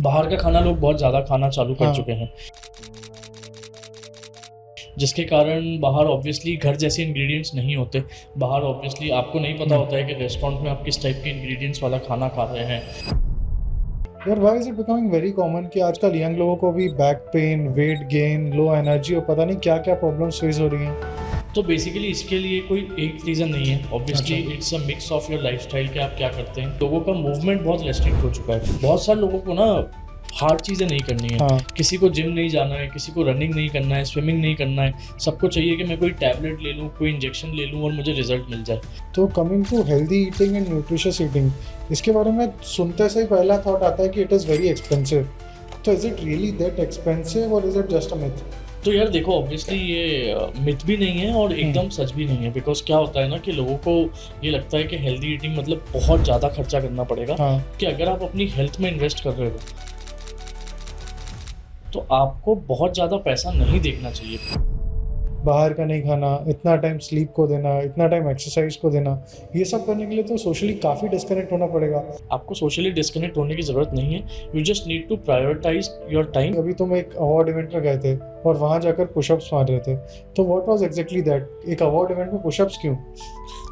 बाहर का खाना लोग बहुत ज़्यादा खाना चालू कर हाँ। चुके हैं, जिसके कारण बाहर ऑब्वियसली घर जैसे इंग्रेडिएंट्स नहीं होते। बाहर ऑब्वियसली आपको नहीं पता होता है कि रेस्टोरेंट में आप किस टाइप के इंग्रेडिएंट्स वाला खाना खा रहे हैं। यार why is it becoming very common कि आजकल यंग लोगों को भी back pain, weight gain, low energy और पता नहीं क्या क्या प्रॉब्लम्स फेस हो रही हैं। तो बेसिकली इसके लिए कोई एक रीज़न नहीं है। ऑब्वियसली अच्छा। It's a mix of your lifestyle कि आप क्या करते हैं। लोगों का मूवमेंट बहुत रेस्ट्रिक्ट हो चुका है। बहुत सारे लोगों को ना हार्ड चीज़ें नहीं करनी है। हाँ। किसी को जिम नहीं जाना है, किसी को रनिंग नहीं करना है, स्विमिंग नहीं करना है। सबको चाहिए कि मैं कोई टैबलेट ले लूँ, कोई इंजेक्शन ले लूँ और मुझे रिजल्ट मिल जाए। तो coming to healthy eating and nutritious eating, इसके बारे में सुनते से ही पहला थॉट आता है कि इट इज़ वेरी एक्सपेंसिव। तो is it really that expensive और is it just a myth? तो यार देखो, ऑब्वियसली ये मिथ भी नहीं है और एकदम सच भी नहीं है। बिकॉज क्या होता है ना कि लोगों को ये लगता है कि हेल्दी ईटिंग मतलब बहुत ज़्यादा खर्चा करना पड़ेगा। हाँ। कि अगर आप अपनी हेल्थ में इन्वेस्ट कर रहे हो तो आपको बहुत ज़्यादा पैसा नहीं देखना चाहिए। बाहर का नहीं खाना, इतना टाइम स्लीप को देना, इतना टाइम एक्सरसाइज को देना, ये सब करने के लिए तो सोशली काफ़ी डिस्कनेक्ट होना पड़ेगा। आपको सोशली डिस्कनेक्ट होने की ज़रूरत नहीं है। You just need to prioritize your time. अभी तुम एक अवार्ड इवेंट में गए थे और वहाँ जाकर पुशअप्स मार रहे थे, तो व्हाट वाज एग्जैक्टली दैट? एक अवार्ड इवेंट में पुशअप्स क्यों?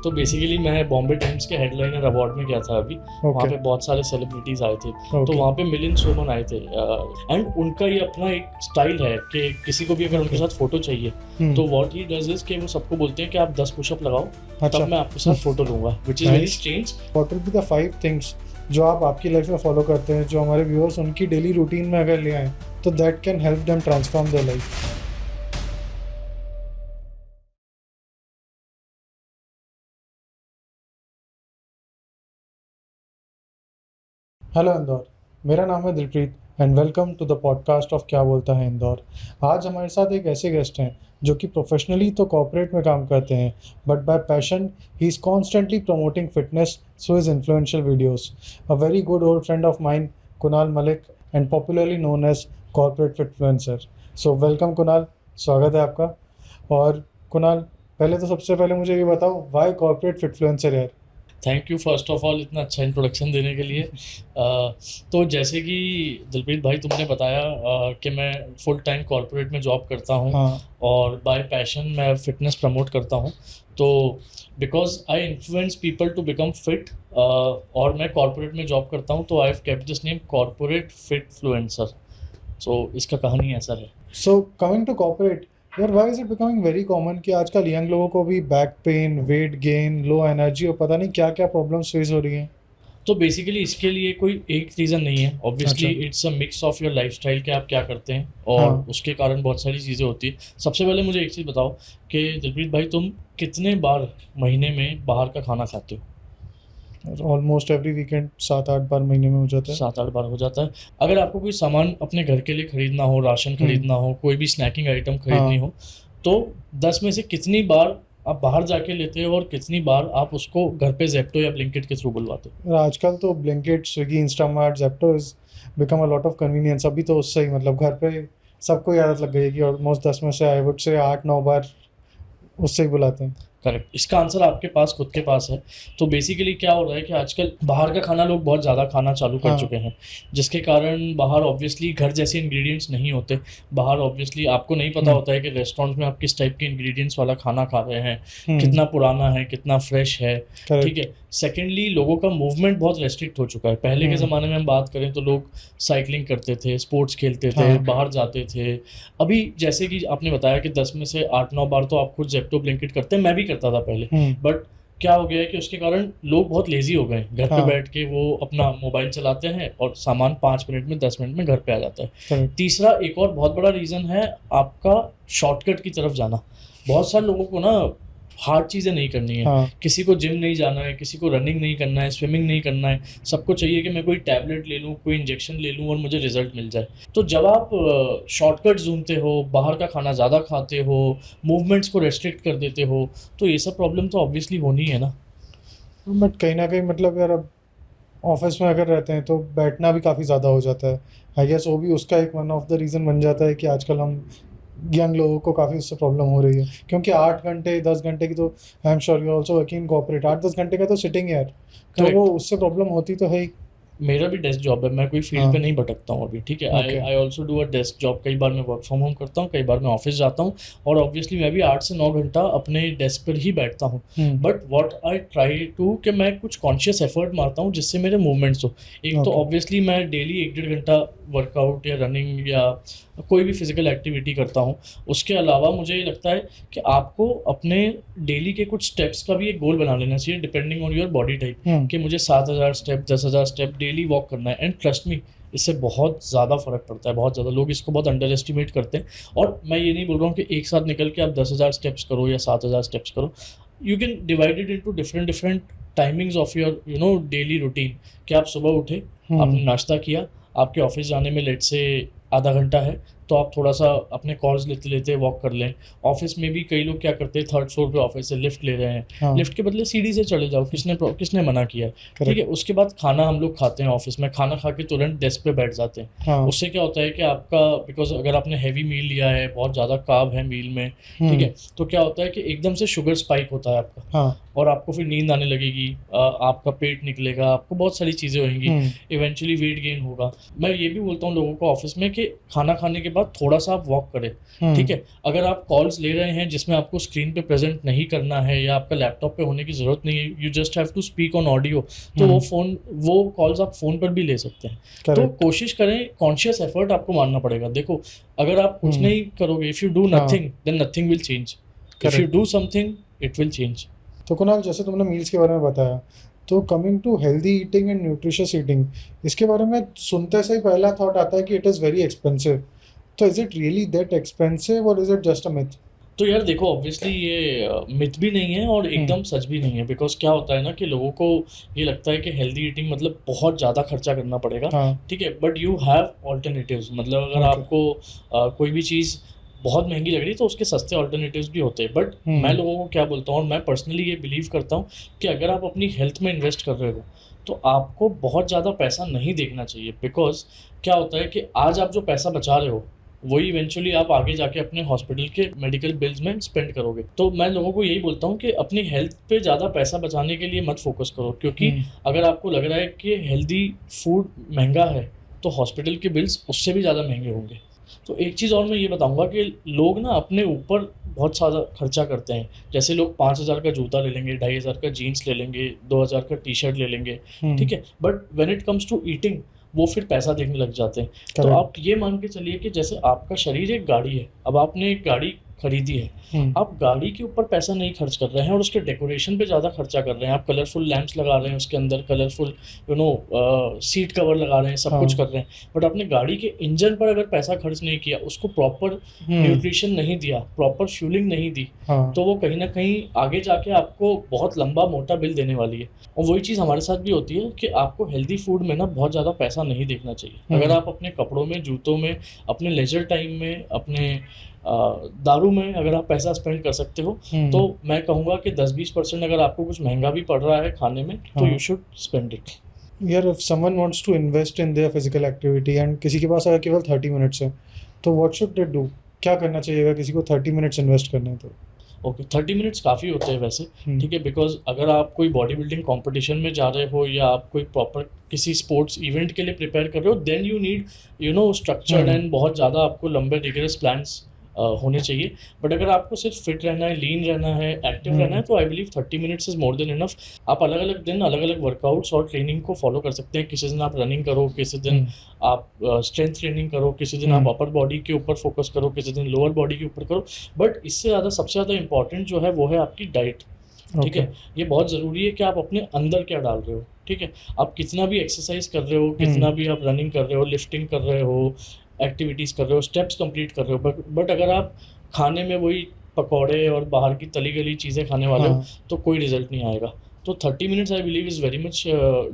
तो बेसिकली मैं बॉम्बे टाइम्स के हेडलाइनर अवार्ड में गया था अभी। वहाँ पे बहुत सारे सेलिब्रिटीज़ आए थे। तो वहाँ पे मिलिंद सोमन आए थे एंड उनका ये अपना एक स्टाइल है कि किसी को भी अगर उनके साथ फोटो चाहिए तो व्हाट ही डज इज कि वो सबको बोलते हैं कि आप 10 पुशअप लगाओ, तब मैं आपके साथ फोटो लूँगा, which is very strange. What will be the 5 things जो आप आपकी लाइफ में फॉलो करते हैं, जो हमारे व्यूअर्स उनकी डेली रूटीन में अगर ले आए तो that can help them transform their life? Hello Indore, मेरा नाम है Dilpreet and welcome to the podcast of क्या बोलता है इंदौर। आज हमारे साथ एक ऐसे गेस्ट हैं जो कि प्रोफेशनली तो कॉर्पोरेट में काम करते हैं, but by passion he is constantly promoting fitness through his influential videos. A very good old friend of mine, Kunal Malik, and popularly known as corporate fitfluencer. So welcome Kunal, स्वागत है आपका। और कुणाल, पहले तो सबसे पहले मुझे ये बताओ, व्हाई कॉर्पोरेट फिटफ्लुएंसर यार? Thank you first of all इतना अच्छा इंट्रोडक्शन देने के लिए। तो जैसे कि दिलप्रीत भाई तुमने बताया कि मैं फुल टाइम कॉर्पोरेट में जॉब करता हूँ। हाँ। और बाय पैशन मैं फिटनेस प्रमोट करता हूँ। तो because I influence people to become fit और मैं कॉर्पोरेट में जॉब करता हूँ, तो I have kept this name corporate fitfluencer. So इसका कहानी ऐसा है। सो कमिंग टू कॉर्पोरेट, यार why is it becoming very common कि आजकल यंग लोगों को भी back pain, weight gain, low energy और पता नहीं क्या क्या प्रॉब्लम्स फेस हो रही हैं? तो बेसिकली इसके लिए कोई एक रीज़न नहीं है। ऑब्वियसली अच्छा। It's a mix of your lifestyle कि आप क्या करते हैं और हाँ। उसके कारण बहुत सारी चीज़ें होती है। सबसे पहले मुझे एक चीज़ बताओ कि दिलप्रीत भाई तुम कितने बार महीने में बाहर का खाना खाते हो? ऑलमोस्ट एवरी वीकेंड 7-8 बार महीने में हो जाता है। 7-8 बार हो जाता है। अगर आपको कोई सामान अपने घर के लिए खरीदना हो, राशन खरीदना हो, कोई भी स्नैकिंग आइटम खरीदनी हाँ। हो, तो 10 में से कितनी बार आप बाहर जाके लेते हो और कितनी बार आप उसको घर पे ज़ेप्टो या ब्लिंकिट के थ्रू बुलवाते हो? और आजकल तो Blinkit, Swiggy, Instamart, Zepto is become a lot of convenience. अभी तो उससे ही मतलब घर पे सबको ये आदत लग गई है कि ऑलमोस्ट 10 में से आई वुड से 8-9 बार उससे ही बुलाते हैं। करेक्ट, इसका आंसर आपके पास खुद के पास है। तो बेसिकली क्या हो रहा है कि आजकल बाहर का खाना लोग बहुत ज़्यादा खाना चालू कर हाँ। चुके हैं, जिसके कारण बाहर ऑब्वियसली घर जैसे इंग्रेडिएंट्स नहीं होते। बाहर ऑब्वियसली आपको नहीं पता होता है कि रेस्टोरेंट में आप किस टाइप के इंग्रेडिएंट्स वाला खाना खा रहे हैं, कितना पुराना है, कितना फ्रेश है। ठीक है। सेकेंडली, लोगों का मूवमेंट बहुत रेस्ट्रिक्ट हो चुका है। पहले के ज़माने में हम बात करें तो लोग साइकिलिंग करते थे, स्पोर्ट्स खेलते थे, हाँ। बाहर जाते थे। अभी जैसे कि आपने बताया कि 10 में से 8-9 बार तो आप खुद जेप्टो ब्लिंकिट करते हैं, मैं भी करता था पहले। बट क्या हो गया है कि उसके कारण लोग बहुत लेजी हो गए। घर पे हाँ। बैठ के वो अपना मोबाइल चलाते हैं और सामान 5 मिनट में 10 मिनट में घर पे आ जाता है। करेक्ट। तीसरा एक और बहुत बड़ा रीज़न है आपका शॉर्टकट की तरफ जाना। बहुत सारे लोगों को ना हार्ड चीज़ें नहीं करनी है। हाँ। किसी को जिम नहीं जाना है, किसी को रनिंग नहीं करना है, स्विमिंग नहीं करना है। सबको चाहिए कि मैं कोई टैबलेट ले लूँ, कोई इंजेक्शन ले लूँ और मुझे रिजल्ट मिल जाए। तो जब आप शॉर्टकट ढूंढते हो, बाहर का खाना ज़्यादा खाते हो, मूवमेंट्स को रेस्ट्रिक्ट कर देते हो, तो ये सब प्रॉब्लम तो ऑब्वियसली होनी है ना। बट कहीं ना कहीं मतलब यार, अब ऑफिस में अगर रहते हैं तो बैठना भी काफ़ी ज़्यादा हो जाता है। आई गेस वो भी उसका एक वन ऑफ द रीज़न बन जाता है कि आजकल हम यंग लोगों को काफ़ी उससे प्रॉब्लम हो रही है, क्योंकि 8 घंटे 10 घंटे की तो I am sure you also working corporate, 8-10 घंटे का तो सिटिंग है यार, तो करेक्ट। वो उससे प्रॉब्लम होती तो है ही। मेरा भी डेस्क जॉब है, मैं कोई फील्ड हाँ। पे नहीं भटकता हूँ अभी, ठीक है। I okay. I also do a desk job. कई बार मैं वर्क फ्रॉम होम करता हूँ, कई बार मैं ऑफिस जाता हूँ, और ऑब्वियसली मैं भी 8 से 9 घंटा अपने डेस्क पर ही बैठता हूँ। But what I try to कि मैं कुछ कॉन्शियस एफर्ट मारता हूँ जिससे मेरे मूवमेंट्स हो। एक तो ओके। ऑब्वियसली मैं डेली 1 1.5 घंटा वर्कआउट या रनिंग या कोई भी फिजिकल एक्टिविटी करता हूँ। उसके अलावा मुझे ये लगता है कि आपको अपने डेली के कुछ स्टेप्स का भी एक गोल बना लेना चाहिए, depending on your body type, कि मुझे 7,000 स्टेप, 10,000 स्टेप डेली वॉक करना है। एंड ट्रस्ट मी, इससे बहुत ज़्यादा फ़र्क पड़ता है। बहुत ज़्यादा लोग इसको बहुत अंडर एस्टिमेट करते हैं। और मैं ये नहीं बोल रहा हूँ कि एक साथ निकल के आप 10,000 स्टेप्स करो या 7,000 स्टेप्स करो। You can divide it into different different timings of your daily routine. कि आप सुबह उठे, आपने नाश्ता किया, आपके ऑफिस जाने में लेट से आधा घंटा है, तो आप थोड़ा सा अपने कॉल्स लेते लेते वॉक कर लें। ऑफिस में भी कई लोग क्या करते हैं, 3rd फ्लोर पे ऑफिस से लिफ्ट ले रहे हैं, हाँ। लिफ्ट के बदले सीढ़ी से चले जाओ, किसने मना किया है, ठीक है। करेक्ट। उसके बाद खाना हम लोग खाते हैं ऑफिस में, खाना खा के तुरंत डेस्क पे बैठ जाते हैं। हाँ। उससे क्या होता है कि आपका, बिकॉज अगर आपने हैवी मील लिया है, बहुत ज़्यादा कार्ब है मील में, ठीक है, तो क्या होता है कि एकदम से शुगर स्पाइक होता है आपका, हाँ। और आपको फिर नींद आने लगेगी, आपका पेट निकलेगा, आपको बहुत सारी चीज़ें होंगी, इवेंचुअली वेट गेन होगा। मैं ये भी बोलता हूँ लोगों को ऑफिस में कि खाना खाने के बाद थोड़ा सा आप वॉक करें, ठीक है। अगर आप कॉल्स ले रहे हैं जिसमें आपको स्क्रीन पे प्रेजेंट नहीं करना है या आपका लैपटॉप पे होने की ज़रूरत नहीं है, you just have to speak on audio, तो वो कॉल्स आप फ़ोन पर भी ले सकते हैं। तो करेक्ट। कोशिश करें, कॉन्शियस एफर्ट आपको मानना पड़ेगा। देखो, अगर आप कुछ नहीं करोगे, इफ़ यू डू हाँ। Nothing then nothing will change, if you correct. Do something it will change. तो कुणाल, जैसे तुमने मील्स के बारे में बताया, तो coming to healthy eating and nutritious eating, इसके बारे में सुनते से ही पहला थॉट आता है कि इट इज़ वेरी एक्सपेंसिव। तो is it really that expensive और is it just a myth? तो यार देखो, ऑब्वियसली ये मिथ भी नहीं है और एकदम सच भी नहीं है। बिकॉज क्या होता है ना कि लोगों को ये लगता है कि हेल्दी ईटिंग मतलब बहुत ज़्यादा खर्चा करना पड़ेगा, हाँ। ठीक है। But you have alternatives. मतलब अगर ओके। आपको कोई भी चीज़ बहुत महंगी लग रही है तो उसके सस्ते ऑल्टरनेटिव्स भी होते हैं। बट मैं लोगों को क्या बोलता हूँ, और मैं पर्सनली ये बिलीव करता हूँ कि अगर आप अपनी हेल्थ में इन्वेस्ट कर रहे हो तो आपको बहुत ज़्यादा पैसा नहीं देखना चाहिए। बिकॉज क्या होता है कि आज आप जो पैसा बचा रहे हो वही इवेंचुअली आप आगे जाके अपने हॉस्पिटल के मेडिकल बिल्स में स्पेंड करोगे। तो मैं लोगों को यही बोलता हूँ कि अपनी हेल्थ पे ज़्यादा पैसा बचाने के लिए मत फोकस करो, क्योंकि अगर आपको लग रहा है कि हेल्दी फूड महंगा है तो हॉस्पिटल के बिल्स उससे भी ज़्यादा महंगे होंगे। तो एक चीज़ और मैं ये बताऊंगा कि लोग ना अपने ऊपर बहुत सारा खर्चा करते हैं। जैसे लोग 5,000 का जूता ले लेंगे, 2,500 का जीन्स ले लेंगे, 2,000 का टी शर्ट ले लेंगे, ठीक है। But when it comes to eating वो फिर पैसा देखने लग जाते हैं। तो आप ये मान के चलिए कि जैसे आपका शरीर एक गाड़ी है, अब आपने एक गाड़ी खरीदी है, आप गाड़ी के ऊपर पैसा नहीं खर्च कर रहे हैं और उसके डेकोरेशन पे ज़्यादा खर्चा कर रहे हैं। आप कलरफुल लैंप्स लगा रहे हैं, उसके अंदर कलरफुल सीट कवर लगा रहे हैं, सब कुछ कर रहे हैं, बट आपने गाड़ी के इंजन पर अगर पैसा खर्च नहीं किया, उसको प्रॉपर न्यूट्रिशन नहीं दिया, प्रॉपर फ्यूलिंग नहीं दी, तो वो कहीं ना कहीं आगे जाके आपको बहुत लंबा मोटा बिल देने वाली है। और वही चीज़ हमारे साथ भी होती है कि आपको हेल्दी फूड में ना बहुत ज़्यादा पैसा नहीं देखना चाहिए। अगर आप अपने कपड़ों में, जूतों में, अपने लेजर टाइम में, अपने दारू में अगर आप पैसा स्पेंड कर सकते हो तो मैं कहूँगा कि 10-20% अगर आपको कुछ महंगा भी पड़ रहा है खाने में तो यू शुड स्पेंड इट। यार, if someone wants to invest in their physical activity and किसी के पास अगर केवल 30 मिनट्स है, तो व्हाट शुड दे डू? क्या करना चाहिए अगर किसी को 30 मिनट्स इन्वेस्ट करने हैं तो? ओके, 30 मिनट्स काफ़ी होते हैं वैसे, ठीक है। बिकॉज अगर आप कोई बॉडी बिल्डिंग कॉम्पिटिशन में जा रहे हो या आप कोई प्रॉपर किसी स्पोर्ट्स इवेंट के लिए प्रिपेयर कर रहे हो, then you need structured and बहुत ज़्यादा आपको लंबे रिगरस प्लान्स होने चाहिए। बट अगर आपको सिर्फ फिट रहना है, लीन रहना है, एक्टिव रहना है, तो I believe 30 minutes is more than enough. आप अलग अलग दिन अलग अलग वर्कआउट्स और ट्रेनिंग को फॉलो कर सकते हैं। किसी दिन आप रनिंग करो, किसी दिन आप स्ट्रेंथ ट्रेनिंग करो, किसी दिन आप अपर बॉडी के ऊपर फोकस करो, किसी दिन लोअर बॉडी के ऊपर करो। बट इससे ज़्यादा सबसे ज़्यादा इंपॉर्टेंट जो है वो है आपकी डाइट, ठीक है। ये बहुत ज़रूरी है कि आप अपने अंदर क्या डाल रहे हो, ठीक है। आप कितना भी एक्सरसाइज कर रहे हो, कितना भी आप रनिंग कर रहे हो, लिफ्टिंग कर रहे हो, एक्टिविटीज़ कर रहे हो, स्टेप्स कंप्लीट कर रहे हो, बट अगर आप खाने में वही पकौड़े और बाहर की तली गली चीज़ें खाने वाले हो तो कोई रिजल्ट नहीं आएगा। तो 30 minutes I believe is very much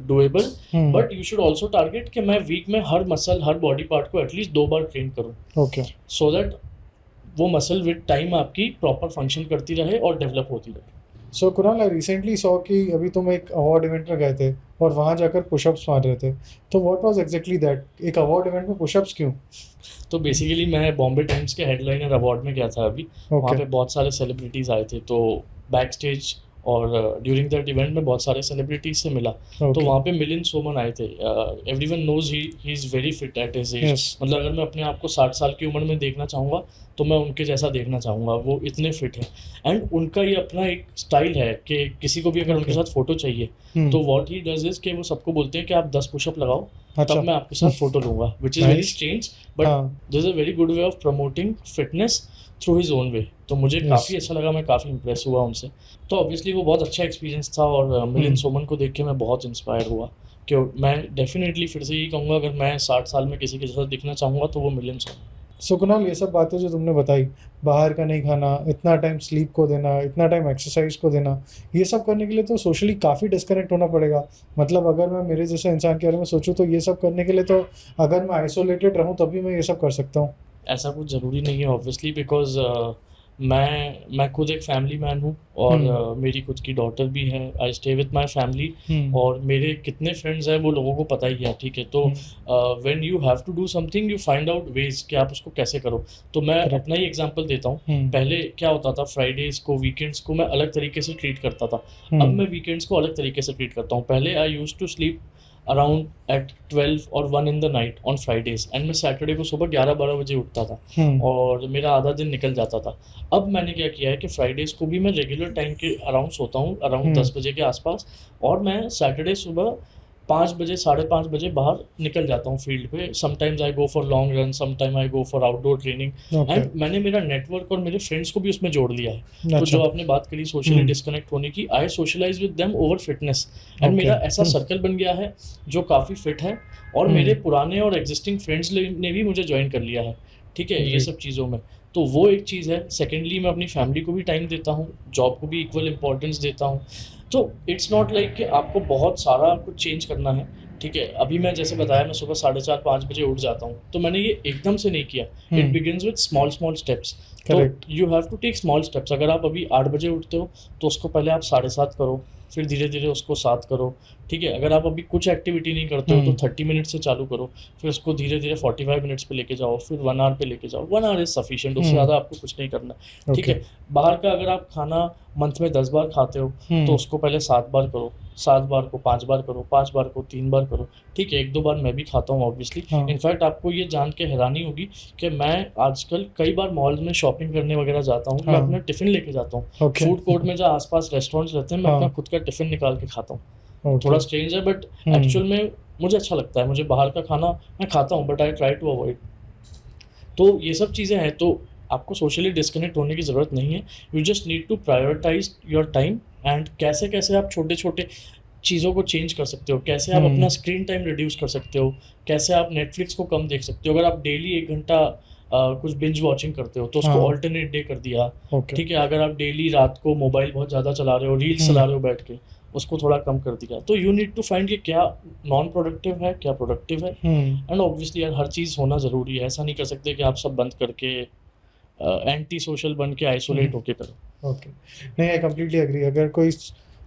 doable. But you should also target कि मैं वीक में हर मसल, हर बॉडी पार्ट को एटलीस्ट 2 बार ट्रेन करूँ, ओके, सो दैट वो मसल विद टाइम आपकी प्रॉपर फंक्शन करती रहे और डेवलप होती रहे। सो कुणाल, आई रिसेंटली सॉ कि अभी तुम एक अवार्ड इवेंट में गए थे और वहाँ जाकर पुशअप्स मार रहे थे, तो व्हाट वाज एग्जैक्टली दैट? एक अवार्ड इवेंट में पुशअप्स क्यों? तो बेसिकली मैं बॉम्बे टाइम्स के हेडलाइनर अवार्ड में गया था अभी। वहाँ पे बहुत सारे सेलिब्रिटीज़ आए थे, तो बैक स्टेज और ड्यूरिंग दैट इवेंट में बहुत सारे सेलिब्रिटीज से मिला। तो ओके। वहाँ पे मिलिंद सोमन आए थे। Everyone knows he is very fit at his age. Yes. मतलब अगर मैं अपने आप को 60 साल की उम्र में देखना चाहूँगा तो मैं उनके जैसा देखना चाहूँगा, वो इतने फिट हैं। एंड उनका ये अपना एक स्टाइल है कि किसी को भी अगर उनके ओके। साथ फ़ोटो चाहिए तो व्हाट ही डज इज़ कि वो सबको बोलते हैं कि आप 10 पुशअप लगाओ अच्छा। तब मैं आपके साथ फ़ोटो लूँगा, which is very nice. Strange but हाँ। This is a very good way of promoting fitness through his own way. तो मुझे यस। काफ़ी अच्छा लगा, मैं काफ़ी इम्प्रेस हुआ उनसे। तो ऑब्वियसली वो बहुत अच्छा एक्सपीरियंस था और मिलिंद सोमन को देख के मैं बहुत इंस्पायर हुआ कि मैं डेफिनेटली फिर से यही कहूँगा, अगर मैं 60 साल में किसी के जैसा दिखना चाहूँगा तो वो मिलिंद सोमन। सो कुणाल, ये सब बातें जो तुमने बताई, बाहर का नहीं खाना, इतना टाइम स्लीप को देना, इतना टाइम एक्सरसाइज को देना, ये सब करने के लिए तो सोशली काफ़ी डिस्कनेक्ट होना पड़ेगा। मतलब अगर मैं मेरे जैसे इंसान के बारे में सोचूं तो ये सब करने के लिए तो अगर मैं आइसोलेटेड रहूं तभी मैं ये सब कर सकता हूँ। ऐसा कुछ ज़रूरी नहीं है ऑब्वियसली, बिकॉज़ मैं खुद एक फैमिली मैन हूँ और हम्म। मेरी खुद की डॉटर भी है। I stay with my family hmm. और मेरे कितने फ्रेंड्स हैं वो लोगों को पता ही है, ठीक है? तो when you have to do something you find out ways कि आप उसको कैसे करो। तो मैं करेक्ट। अपना ही एग्जांपल देता हूँ। हम्म। पहले क्या होता था, फ्राइडेज़ को, वीकेंड्स को मैं अलग तरीके से ट्रीट करता था। अब हम्म। मैं वीकेंड्स को अलग तरीके से ट्रीट करता हूँ। पहले I used to sleep around at 12 और 1 in the night on Fridays and मैं सैटरडे को सुबह 11-12 बजे उठता था हम्म। और मेरा आधा दिन निकल जाता था। अब मैंने क्या किया है कि फ्राइडेज़ को भी मैं रेगुलर टाइम के अराउंड सोता हूँ, अराउंड 10 बजे के आसपास, और मैं सैटरडे सुबह 5 बजे, साढ़े 5 बजे बाहर निकल जाता हूँ फील्ड पे। Sometimes I go for long run, sometime I go for outdoor training okay. And मैंने मेरा नेटवर्क और मेरे फ्रेंड्स को भी उसमें जोड़ लिया है। तो अच्छा। जो आपने बात करी सोशली डिस्कनेक्ट होने की, I socialise with them over fitness and okay. मेरा ऐसा सर्कल बन गया है जो काफ़ी फिट है और मेरे पुराने और एग्जिस्टिंग फ्रेंड्स ने भी मुझे ज्वाइन कर लिया है, ठीक है, ये ग्रेट। सब चीज़ों में। तो वो एक चीज़ है। सेकेंडली मैं अपनी फैमिली को भी टाइम देता हूँ, जॉब को भी इक्वल इम्पोर्टेंस देता हूँ। तो इट्स नॉट लाइक कि आपको बहुत सारा कुछ चेंज करना है, ठीक है? अभी मैं जैसे बताया मैं सुबह 4:30-5 बजे उठ जाता हूँ, तो मैंने ये एकदम से नहीं किया। It begins with small small steps. तो correct. You have to take small steps. अगर आप अभी 8 बजे उठते हो तो उसको पहले आप 7:30 करो, फिर धीरे धीरे उसको 7 करो, ठीक है? अगर आप अभी कुछ एक्टिविटी नहीं करते हो तो 30 मिनट से चालू करो, फिर उसको धीरे धीरे 45 मिनट्स पे लेके जाओ, फिर 1 आवर पे लेके जाओ। 1 आवर इज़ सफिशिएंट, उससे ज़्यादा आपको कुछ नहीं करना, ठीक ओके। है? बाहर का अगर आप खाना मंथ में 10 बार खाते हो तो उसको पहले 7 बार करो, 7 बार को 5 बार करो, 5 बार को 3 बार करो, ठीक है? 1-2 बार मैं भी खाता हूँ ऑब्वियसली। हाँ। इनफैक्ट आपको ये जान के हैरानी होगी कि मैं आजकल कई बार मॉल में शॉपिंग करने वगैरह जाता हूँ, मैं हाँ। अपना टिफ़िन लेके जाता हूँ। ओके। फूड कोर्ट में जहाँ आस-पास रेस्टोरेंट्स रहते हैं, मैं हाँ। अपना खुद का टिफ़िन निकाल के खाता हूँ। ओके। थोड़ा स्ट्रेंज है बट एक्चुअल में मुझे अच्छा लगता है। मुझे बाहर का खाना मैं खाता हूँ but I try to avoid. तो ये सब चीज़ें हैं, तो आपको सोशली डिस्कनेक्ट होने की ज़रूरत नहीं है। You just need to prioritize your time and कैसे-कैसे आप छोटे-छोटे चीज़ों को चेंज कर सकते हो, कैसे आप अपना स्क्रीन टाइम रिड्यूस कर सकते हो, कैसे आप नेटफ्लिक्स को कम देख सकते हो। अगर आप डेली 1 घंटा कुछ बिंज वॉचिंग करते हो तो उसको हाँ। ऑल्टरनेट डे कर दिया, ओके। ठीक है? अगर आप डेली रात को मोबाइल बहुत ज़्यादा चला रहे हो, रील्स चला रहे हो बैठ के, उसको थोड़ा कम कर दिया। तो यू नीड टू फाइंड कि क्या नॉन प्रोडक्टिव है, क्या प्रोडक्टिव है। एंड ऑब्वियसली यार हर चीज़ होना ज़रूरी है। ऐसा नहीं कर सकते कि आप सब बंद करके एंटी सोशल बन के आइसोलेट होके करो। ओके। नहीं, आई कंप्लीटली एग्री।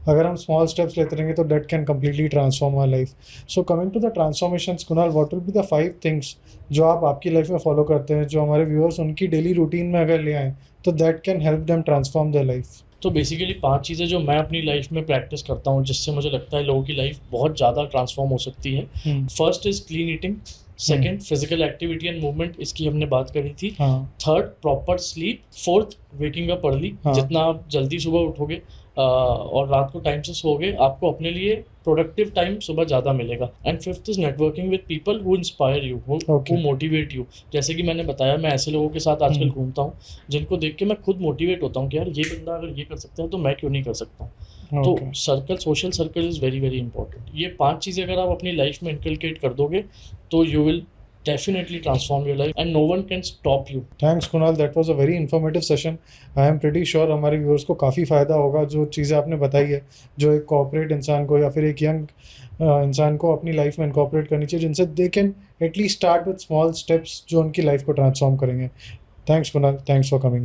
अगर हम स्मॉल स्टेप्स लेते रहेंगे तो that can completely transform our life. So coming to the transformations, Kunal, what will be the 5 things जो आप आपकी लाइफ में फॉलो करते हैं, जो हमारे व्यूअर्स उनकी डेली रूटीन में अगर ले आएँ तो that can help them transform their life? तो बेसिकली 5 चीज़ें जो मैं अपनी लाइफ में प्रैक्टिस करता हूँ, जिससे मुझे लगता है लोगों की लाइफ बहुत ज़्यादा ट्रांसफॉर्म हो सकती है। First is clean eating, second physical activity and movement, इसकी हमने बात करी थी। हाँ। Third proper sleep, fourth waking up early, हाँ। जितना आप जल्दी सुबह उठोगे और रात को टाइम से सोओगे, आपको अपने लिए प्रोडक्टिव टाइम सुबह ज़्यादा मिलेगा। And fifth is networking with people who inspire you, who motivate you. जैसे कि मैंने बताया, मैं ऐसे लोगों के साथ आजकल घूमता हूँ जिनको देख के मैं खुद मोटिवेट होता हूँ कि यार ये बंदा अगर ये कर सकता है तो मैं क्यों नहीं कर सकता हूँ। तो circle, social circle is very very important. ये 5 चीज़ें अगर आप अपनी लाइफ में इनकलकेट कर दोगे तो you will definitely transform your life and no one can stop you. Thanks Kunal, that was a very informative session. I am pretty sure हमारे व्यूअर्स को काफ़ी फ़ायदा होगा जो चीज़ें आपने बताई है, जो एक कॉर्पोरेट इंसान को या फिर एक यंग इंसान को अपनी लाइफ में इनकॉर्पोरेट करनी चाहिए, जिनसे they can at least start with small steps जो उनकी लाइफ को ट्रांसफॉर्म करेंगे। Thanks Kunal, thanks for coming.